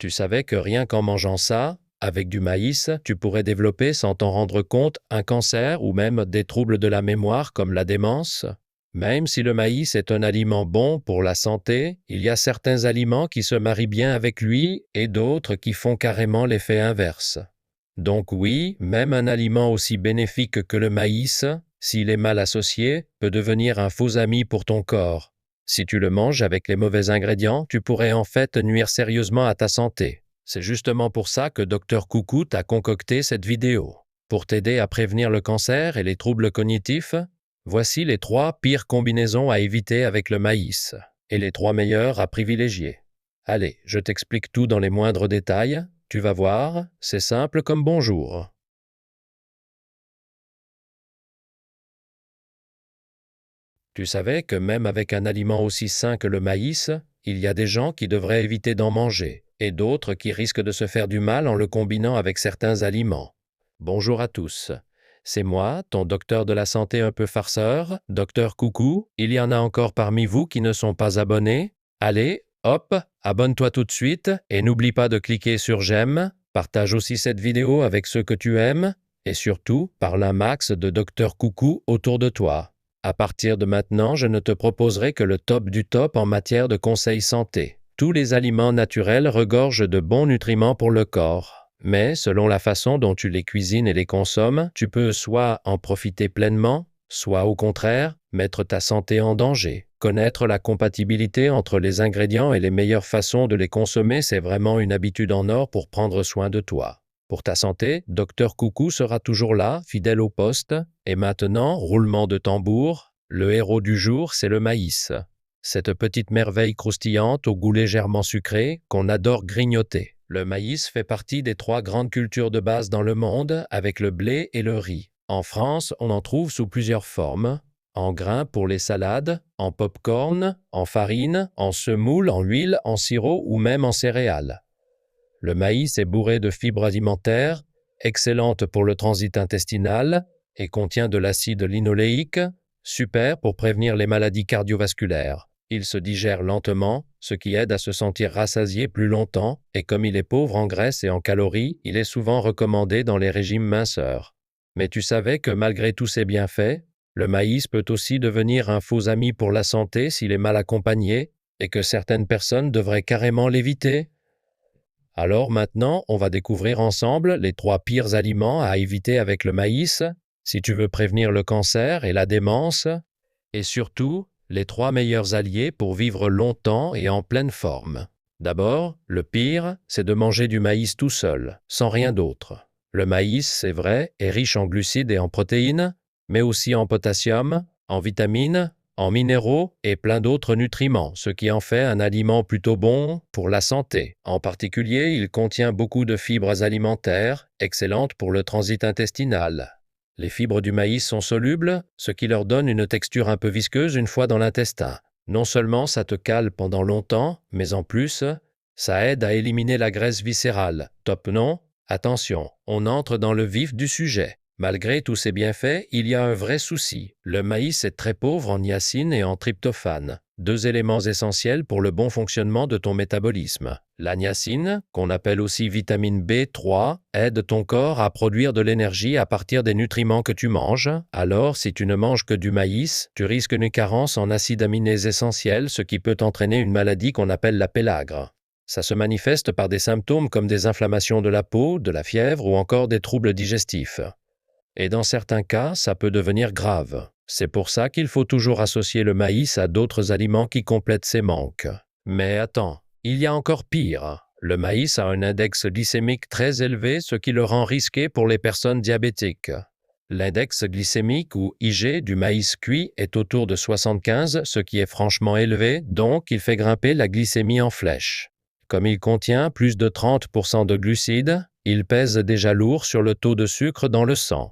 Tu savais que rien qu'en mangeant ça, avec du maïs, tu pourrais développer sans t'en rendre compte un cancer ou même des troubles de la mémoire comme la démence? Même si le maïs est un aliment bon pour la santé, il y a certains aliments qui se marient bien avec lui et d'autres qui font carrément l'effet inverse. Donc oui, même un aliment aussi bénéfique que le maïs, s'il est mal associé, peut devenir un faux ami pour ton corps. Si tu le manges avec les mauvais ingrédients, tu pourrais en fait nuire sérieusement à ta santé. C'est justement pour ça que Dr Coucou t'a concocté cette vidéo. Pour t'aider à prévenir le cancer et les troubles cognitifs, voici les 3 pires combinaisons à éviter avec le maïs et les 3 meilleures à privilégier. Allez, je t'explique tout dans les moindres détails. Tu vas voir, c'est simple comme bonjour. Tu savais que même avec un aliment aussi sain que le maïs, il y a des gens qui devraient éviter d'en manger et d'autres qui risquent de se faire du mal en le combinant avec certains aliments. Bonjour à tous. C'est moi, ton docteur de la santé un peu farceur, docteur Coucou. Il y en a encore parmi vous qui ne sont pas abonnés. Allez, hop, abonne-toi tout de suite et n'oublie pas de cliquer sur j'aime. Partage aussi cette vidéo avec ceux que tu aimes et surtout, parle un max de docteur Coucou autour de toi. À partir de maintenant, je ne te proposerai que le top du top en matière de conseils santé. Tous les aliments naturels regorgent de bons nutriments pour le corps. Mais selon la façon dont tu les cuisines et les consommes, tu peux soit en profiter pleinement, soit au contraire, mettre ta santé en danger. Connaître la compatibilité entre les ingrédients et les meilleures façons de les consommer, c'est vraiment une habitude en or pour prendre soin de toi. Pour ta santé, Dr Coucou sera toujours là, fidèle au poste. Et maintenant, roulement de tambour, le héros du jour, c'est le maïs. Cette petite merveille croustillante au goût légèrement sucré qu'on adore grignoter. Le maïs fait partie des 3 grandes cultures de base dans le monde, avec le blé et le riz. En France, on en trouve sous plusieurs formes. En grains pour les salades, en pop-corn, en farine, en semoule, en huile, en sirop ou même en céréales. Le maïs est bourré de fibres alimentaires, excellentes pour le transit intestinal et contient de l'acide linoléique, super pour prévenir les maladies cardiovasculaires. Il se digère lentement, ce qui aide à se sentir rassasié plus longtemps, et comme il est pauvre en graisse et en calories, il est souvent recommandé dans les régimes minceurs. Mais tu savais que malgré tous ses bienfaits, le maïs peut aussi devenir un faux ami pour la santé s'il est mal accompagné, et que certaines personnes devraient carrément l'éviter? Alors maintenant, on va découvrir ensemble les 3 pires aliments à éviter avec le maïs, si tu veux prévenir le cancer et la démence, et surtout, les 3 meilleurs alliés pour vivre longtemps et en pleine forme. D'abord, le pire, c'est de manger du maïs tout seul, sans rien d'autre. Le maïs, c'est vrai, est riche en glucides et en protéines, mais aussi en potassium, en vitamines, en minéraux et plein d'autres nutriments, ce qui en fait un aliment plutôt bon pour la santé. En particulier, il contient beaucoup de fibres alimentaires, excellentes pour le transit intestinal. Les fibres du maïs sont solubles, ce qui leur donne une texture un peu visqueuse une fois dans l'intestin. Non seulement ça te cale pendant longtemps, mais en plus, ça aide à éliminer la graisse viscérale. Top non? Attention, on entre dans le vif du sujet. Malgré tous ces bienfaits, il y a un vrai souci. Le maïs est très pauvre en niacine et en tryptophane, 2 éléments essentiels pour le bon fonctionnement de ton métabolisme. La niacine, qu'on appelle aussi vitamine B3, aide ton corps à produire de l'énergie à partir des nutriments que tu manges. Alors, si tu ne manges que du maïs, tu risques une carence en acides aminés essentiels, ce qui peut entraîner une maladie qu'on appelle la pélagre. Ça se manifeste par des symptômes comme des inflammations de la peau, de la fièvre ou encore des troubles digestifs. Et dans certains cas, ça peut devenir grave. C'est pour ça qu'il faut toujours associer le maïs à d'autres aliments qui complètent ces manques. Mais attends, il y a encore pire. Le maïs a un index glycémique très élevé, ce qui le rend risqué pour les personnes diabétiques. L'index glycémique ou IG du maïs cuit est autour de 75, ce qui est franchement élevé, donc il fait grimper la glycémie en flèche. Comme il contient plus de 30% de glucides, il pèse déjà lourd sur le taux de sucre dans le sang.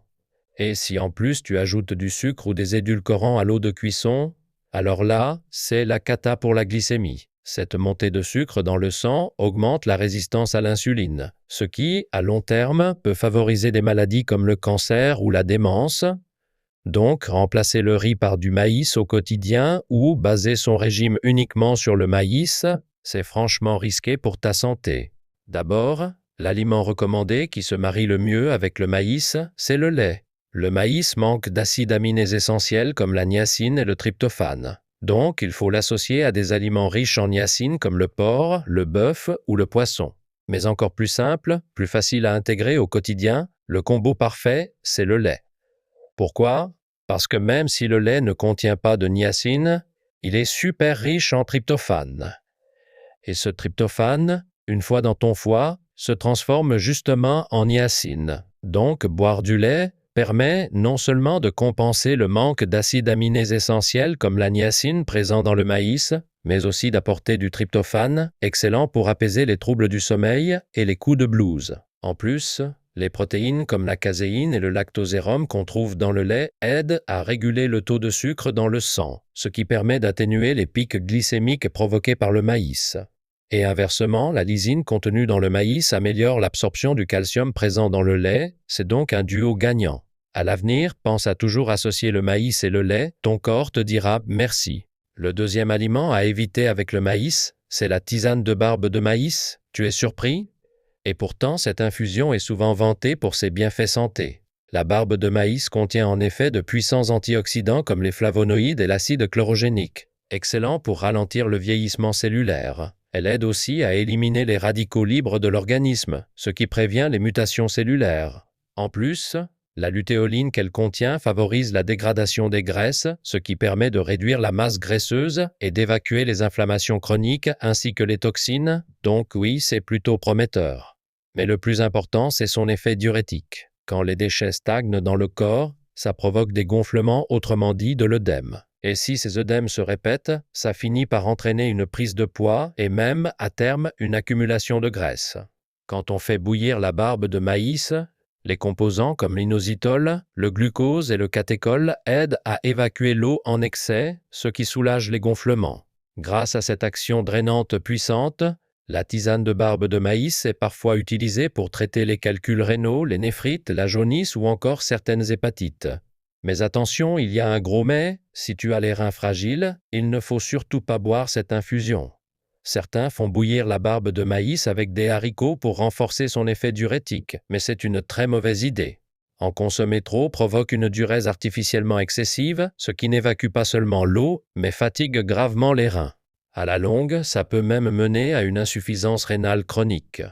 Et si en plus tu ajoutes du sucre ou des édulcorants à l'eau de cuisson, alors là, c'est la cata pour la glycémie. Cette montée de sucre dans le sang augmente la résistance à l'insuline, ce qui, à long terme, peut favoriser des maladies comme le cancer ou la démence. Donc, remplacer le riz par du maïs au quotidien ou baser son régime uniquement sur le maïs, c'est franchement risqué pour ta santé. D'abord, l'aliment recommandé qui se marie le mieux avec le maïs, c'est le lait. Le maïs manque d'acides aminés essentiels comme la niacine et le tryptophane. Donc, il faut l'associer à des aliments riches en niacine comme le porc, le bœuf ou le poisson. Mais encore plus simple, plus facile à intégrer au quotidien, le combo parfait, c'est le lait. Pourquoi? Parce que même si le lait ne contient pas de niacine, il est super riche en tryptophane. Et ce tryptophane, une fois dans ton foie, se transforme justement en niacine. Donc, boire du lait permet non seulement de compenser le manque d'acides aminés essentiels comme la niacine présent dans le maïs, mais aussi d'apporter du tryptophane, excellent pour apaiser les troubles du sommeil et les coups de blues. En plus, les protéines comme la caséine et le lactosérum qu'on trouve dans le lait aident à réguler le taux de sucre dans le sang, ce qui permet d'atténuer les pics glycémiques provoqués par le maïs. Et inversement, la lysine contenue dans le maïs améliore l'absorption du calcium présent dans le lait, c'est donc un duo gagnant. À l'avenir, pense à toujours associer le maïs et le lait, ton corps te dira merci. Le deuxième aliment à éviter avec le maïs, c'est la tisane de barbe de maïs. Tu es surpris? Et pourtant, cette infusion est souvent vantée pour ses bienfaits santé. La barbe de maïs contient en effet de puissants antioxydants comme les flavonoïdes et l'acide chlorogénique, excellent pour ralentir le vieillissement cellulaire. Elle aide aussi à éliminer les radicaux libres de l'organisme, ce qui prévient les mutations cellulaires. En plus, la lutéoline qu'elle contient favorise la dégradation des graisses, ce qui permet de réduire la masse graisseuse et d'évacuer les inflammations chroniques ainsi que les toxines, donc oui, c'est plutôt prometteur. Mais le plus important, c'est son effet diurétique. Quand les déchets stagnent dans le corps, ça provoque des gonflements, autrement dit de l'œdème. Et si ces œdèmes se répètent, ça finit par entraîner une prise de poids et même, à terme, une accumulation de graisse. Quand on fait bouillir la barbe de maïs, les composants comme l'inositol, le glucose et le catéchol aident à évacuer l'eau en excès, ce qui soulage les gonflements. Grâce à cette action drainante puissante, la tisane de barbe de maïs est parfois utilisée pour traiter les calculs rénaux, les néphrites, la jaunisse ou encore certaines hépatites. Mais attention, il y a un gros mais, si tu as les reins fragiles, il ne faut surtout pas boire cette infusion. Certains font bouillir la barbe de maïs avec des haricots pour renforcer son effet diurétique, mais c'est une très mauvaise idée. En consommer trop provoque une diurèse artificiellement excessive, ce qui n'évacue pas seulement l'eau, mais fatigue gravement les reins. À la longue, ça peut même mener à une insuffisance rénale chronique.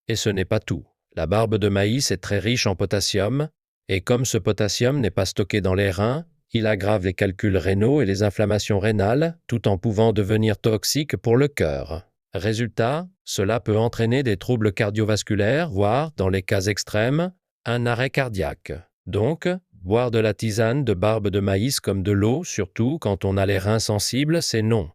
Et ce n'est pas tout. La barbe de maïs est très riche en potassium, et comme ce potassium n'est pas stocké dans les reins, il aggrave les calculs rénaux et les inflammations rénales, tout en pouvant devenir toxique pour le cœur. Résultat, cela peut entraîner des troubles cardiovasculaires, voire, dans les cas extrêmes, un arrêt cardiaque. Donc, boire de la tisane de barbe de maïs comme de l'eau, surtout quand on a les reins sensibles, c'est non.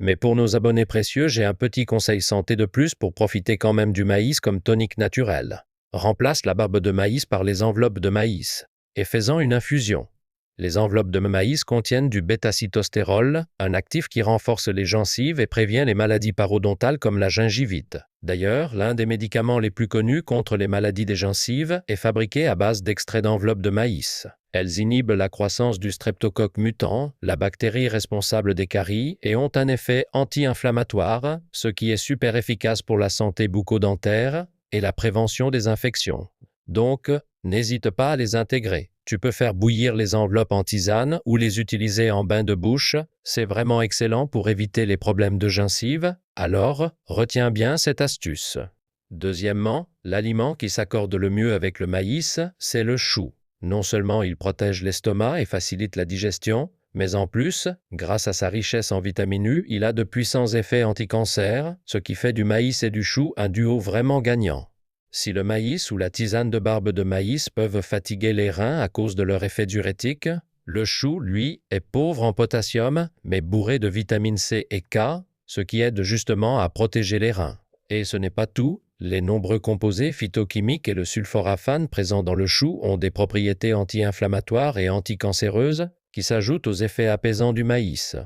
Mais pour nos abonnés précieux, j'ai un petit conseil santé de plus pour profiter quand même du maïs comme tonique naturel. Remplace la barbe de maïs par les enveloppes de maïs et fais-en une infusion. Les enveloppes de maïs contiennent du bêta-cytostérol, un actif qui renforce les gencives et prévient les maladies parodontales comme la gingivite. D'ailleurs, l'un des médicaments les plus connus contre les maladies des gencives est fabriqué à base d'extraits d'enveloppes de maïs. Elles inhibent la croissance du streptocoque mutant, la bactérie responsable des caries, et ont un effet anti-inflammatoire, ce qui est super efficace pour la santé bucco-dentaire et la prévention des infections. Donc, n'hésite pas à les intégrer. Tu peux faire bouillir les enveloppes en tisane ou les utiliser en bain de bouche. C'est vraiment excellent pour éviter les problèmes de gencives. Alors, retiens bien cette astuce. Deuxièmement, l'aliment qui s'accorde le mieux avec le maïs, c'est le chou. Non seulement il protège l'estomac et facilite la digestion, mais en plus, grâce à sa richesse en vitamine U, il a de puissants effets anti-cancer, ce qui fait du maïs et du chou un duo vraiment gagnant. Si le maïs ou la tisane de barbe de maïs peuvent fatiguer les reins à cause de leur effet diurétique, le chou, lui, est pauvre en potassium, mais bourré de vitamine C et K, ce qui aide justement à protéger les reins. Et ce n'est pas tout, les nombreux composés phytochimiques et le sulforaphane présents dans le chou ont des propriétés anti-inflammatoires et anticancéreuses qui s'ajoutent aux effets apaisants du maïs.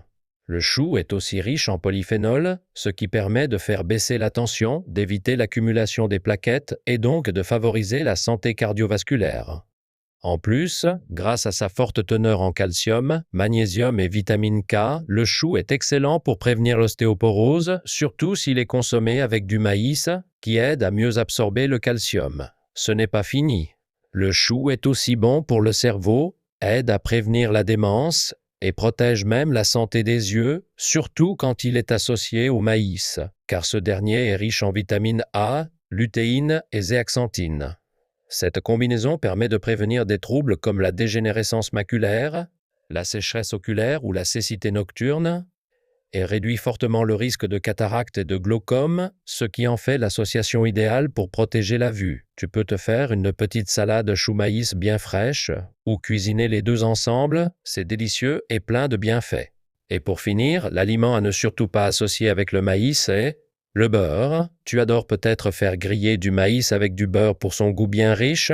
Le chou est aussi riche en polyphénol, ce qui permet de faire baisser la tension, d'éviter l'accumulation des plaquettes et donc de favoriser la santé cardiovasculaire. En plus, grâce à sa forte teneur en calcium, magnésium et vitamine K, le chou est excellent pour prévenir l'ostéoporose, surtout s'il est consommé avec du maïs, qui aide à mieux absorber le calcium. Ce n'est pas fini. Le chou est aussi bon pour le cerveau, aide à prévenir la démence et protège même la santé des yeux, surtout quand il est associé au maïs, car ce dernier est riche en vitamine A, lutéine et zéaxanthine. Cette combinaison permet de prévenir des troubles comme la dégénérescence maculaire, la sécheresse oculaire ou la cécité nocturne, et réduit fortement le risque de cataracte et de glaucome, ce qui en fait l'association idéale pour protéger la vue. Tu peux te faire une petite salade chou-maïs bien fraîche ou cuisiner les deux ensemble, c'est délicieux et plein de bienfaits. Et pour finir, l'aliment à ne surtout pas associer avec le maïs est le beurre. Tu adores peut-être faire griller du maïs avec du beurre pour son goût bien riche,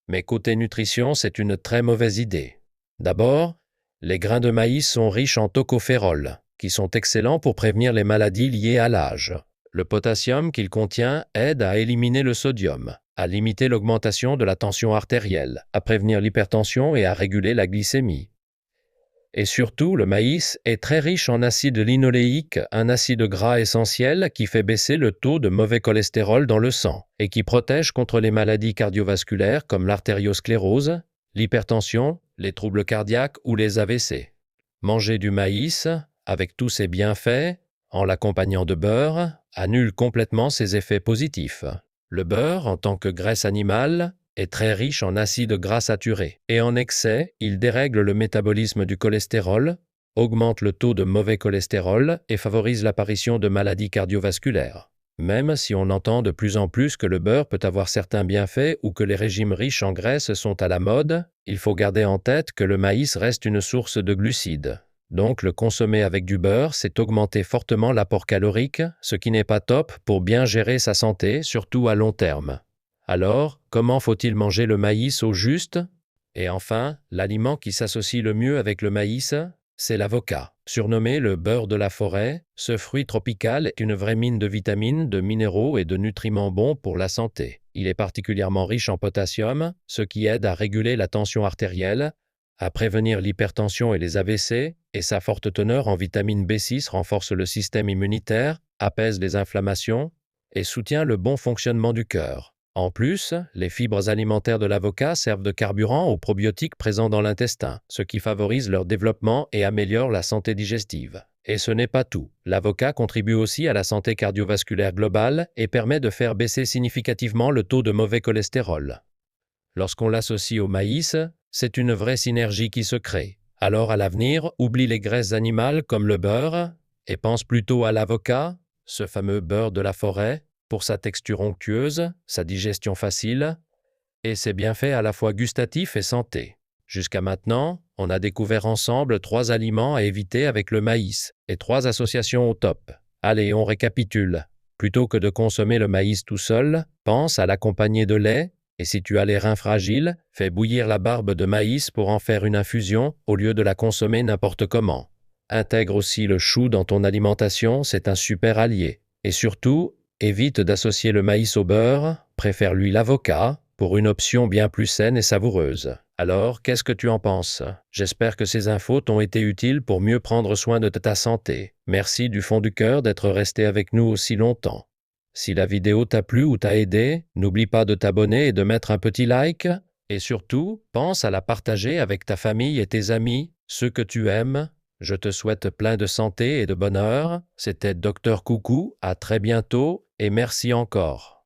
mais côté nutrition, c'est une très mauvaise idée. D'abord, les grains de maïs sont riches en tocophérols, qui sont excellents pour prévenir les maladies liées à l'âge. Le potassium qu'il contient aide à éliminer le sodium, à limiter l'augmentation de la tension artérielle, à prévenir l'hypertension et à réguler la glycémie. Et surtout, le maïs est très riche en acide linoléique, un acide gras essentiel qui fait baisser le taux de mauvais cholestérol dans le sang et qui protège contre les maladies cardiovasculaires comme l'artériosclérose, l'hypertension, les troubles cardiaques ou les AVC. Manger du maïs, avec tous ses bienfaits, en l'accompagnant de beurre, annule complètement ses effets positifs. Le beurre, en tant que graisse animale, est très riche en acides gras saturés, et en excès, il dérègle le métabolisme du cholestérol, augmente le taux de mauvais cholestérol et favorise l'apparition de maladies cardiovasculaires. Même si on entend de plus en plus que le beurre peut avoir certains bienfaits ou que les régimes riches en graisse sont à la mode, il faut garder en tête que le maïs reste une source de glucides. Donc le consommer avec du beurre, c'est augmenter fortement l'apport calorique, ce qui n'est pas top pour bien gérer sa santé, surtout à long terme. Alors, comment faut-il manger le maïs au juste? Et enfin, l'aliment qui s'associe le mieux avec le maïs, c'est l'avocat. Surnommé le beurre de la forêt, ce fruit tropical est une vraie mine de vitamines, de minéraux et de nutriments bons pour la santé. Il est particulièrement riche en potassium, ce qui aide à réguler la tension artérielle, à prévenir l'hypertension et les AVC, et sa forte teneur en vitamine B6 renforce le système immunitaire, apaise les inflammations et soutient le bon fonctionnement du cœur. En plus, les fibres alimentaires de l'avocat servent de carburant aux probiotiques présents dans l'intestin, ce qui favorise leur développement et améliore la santé digestive. Et ce n'est pas tout. L'avocat contribue aussi à la santé cardiovasculaire globale et permet de faire baisser significativement le taux de mauvais cholestérol. Lorsqu'on l'associe au maïs, c'est une vraie synergie qui se crée. Alors à l'avenir, oublie les graisses animales comme le beurre et pense plutôt à l'avocat, ce fameux beurre de la forêt, pour sa texture onctueuse, sa digestion facile et ses bienfaits à la fois gustatifs et santé. Jusqu'à maintenant, on a découvert ensemble 3 aliments à éviter avec le maïs et 3 associations au top. Allez, on récapitule. Plutôt que de consommer le maïs tout seul, pense à l'accompagner de lait et si tu as les reins fragiles, fais bouillir la barbe de maïs pour en faire une infusion au lieu de la consommer n'importe comment. Intègre aussi le chou dans ton alimentation, c'est un super allié. Et surtout, évite d'associer le maïs au beurre, préfère-lui l'avocat pour une option bien plus saine et savoureuse. Alors, qu'est-ce que tu en penses? J'espère que ces infos t'ont été utiles pour mieux prendre soin de ta santé. Merci du fond du cœur d'être resté avec nous aussi longtemps. Si la vidéo t'a plu ou t'a aidé, n'oublie pas de t'abonner et de mettre un petit like. Et surtout, pense à la partager avec ta famille et tes amis, ceux que tu aimes. Je te souhaite plein de santé et de bonheur. C'était Dr Coucou, à très bientôt et merci encore.